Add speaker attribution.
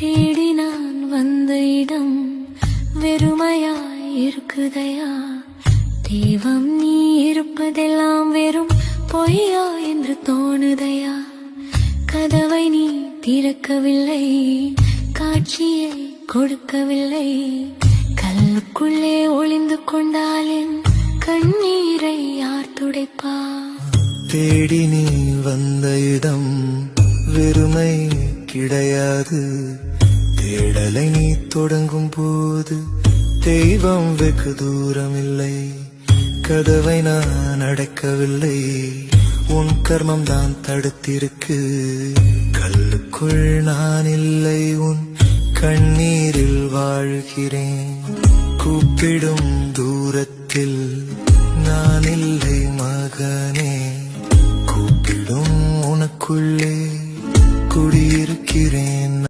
Speaker 1: தேடி நான் வந்த இடம் வெறுமையாய் இருக்குதையா? தெய்வம் நீ இருப்பதெல்லாம் வெறும் பொய்யா என்று தோணுதையா? கதவை நீ திறக்கவில்லை, காட்சியை கொடுக்கவில்லை. கல்லுக்குள்ளே ஒளிந்து கொண்டாலும் கண்ணீரை யார் துடைப்பா?
Speaker 2: தேடி நீ வந்த இடம் வெறுமை கிடையாது. தேடலை நீ தொடங்கும் போது தெய்வம் வெகு தூரம் இல்லை. கதவை நான் அடைக்கவில்லை, உன் கர்மம் தான் தடுத்திருக்கு. கல்லுக்குள் நான் இல்லை, உன் கண்ணீரில் வாழ்கிறேன். கூப்பிடும் தூரத்தில்